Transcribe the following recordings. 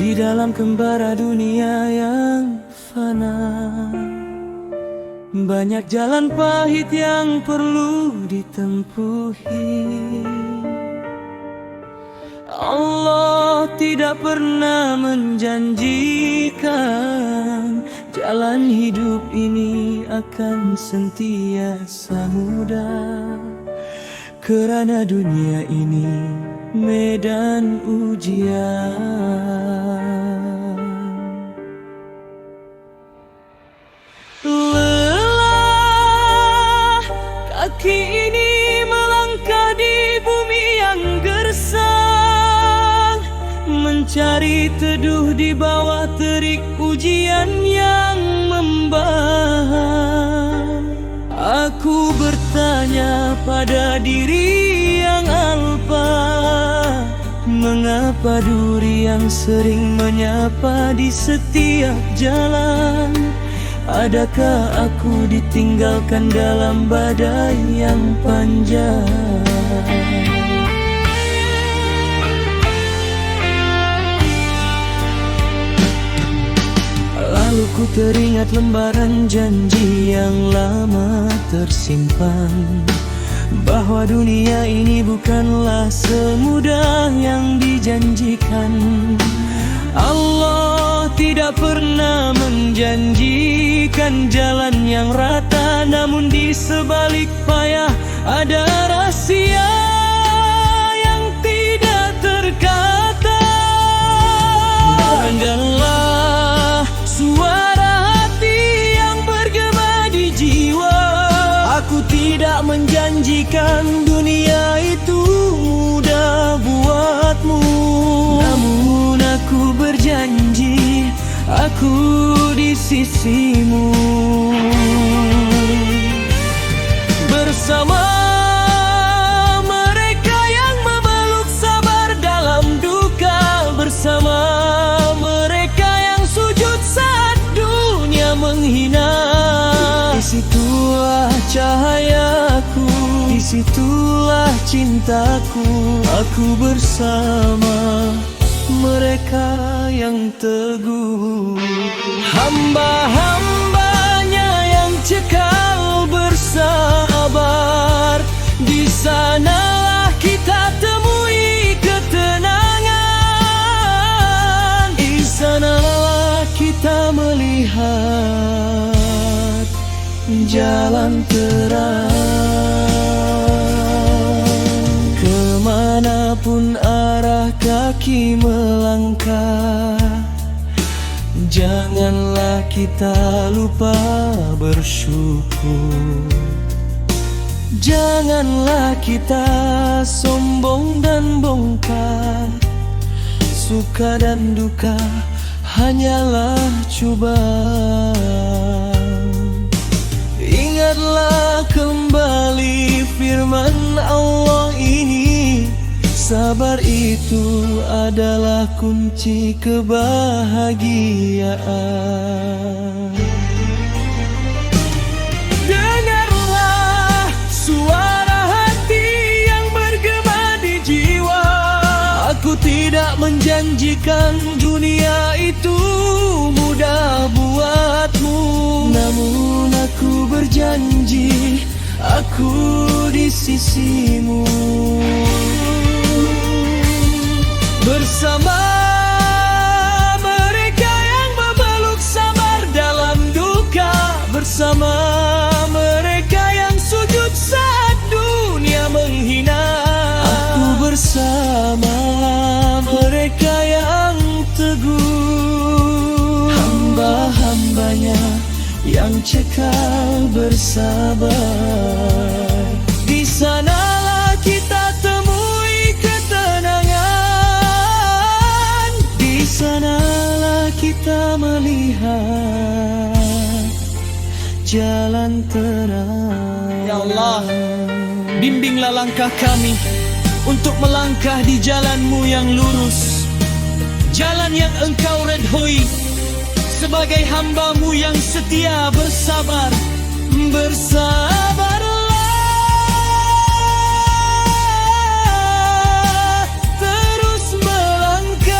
di dalam kembara dunia yang fana. Banyak jalan pahit yang perlu ditempuhi. Allah tidak pernah menjanjikan jalan hidup ini akan sentiasa mudah, kerana dunia ini medan ujian. Lelah kaki ini melangkah di bumi yang gersang, mencari teduh di bawah terik ujian yang membahas. Aku bertanya pada diri yang alpa, mengapa duri yang sering menyapa di setiap jalan? Adakah aku ditinggalkan dalam badai yang panjang? Lalu ku teringat lembaran janji yang lama tersimpan, bahwa dunia ini bukanlah semudah yang dijanjikan. Allah tidak pernah menjanjikan jalan yang rata, namun di sebalik payah ada rahasia yang tidak terkata. Dengarlah suara hati yang bergema di jiwa. Aku tidak menjanjikan dunia itu mudah buatmu, namun aku berjanji aku di sisimu. Bersama mereka yang memeluk sabar dalam duka, bersama mereka yang sujud saat dunia menghina. Disitulah cahayaku, disitulah cintaku. Aku bersama mereka yang teguh. Hamba-hambanya yang cekal bersabar, di sanalah kita temui ketenangan. Di sanalah kita melihat jalan terang. Kemanapun arah kaki melangkah, janganlah kita lupa bersyukur. Janganlah kita sombong dan bongkar. Suka dan duka hanyalah cubaan. Ingatlah kembali firman Allah ini, sabar itu adalah kunci kebahagiaan. Dengarlah suara hati yang bergema di jiwa. Aku tidak menjanjikan dunia itu mudah buatmu, namun aku berjanji aku di sisimu. Bersama mereka yang memeluk sabar dalam duka, bersama mereka yang sujud saat dunia menghina. Aku bersama mereka yang teguh, hamba-hambanya yang cekal bersabar. Di sanalah kita temui ketenangan. Di sanalah kita melihat jalan terang. Ya Allah, bimbinglah langkah kami untuk melangkah di jalan-Mu yang lurus, jalan yang Engkau redhoi. Sebagai hamba-Mu yang setia bersabar, bersabarlah terus melangkah.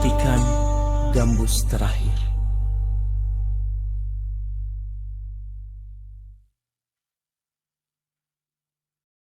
suntikan gambus terakhir.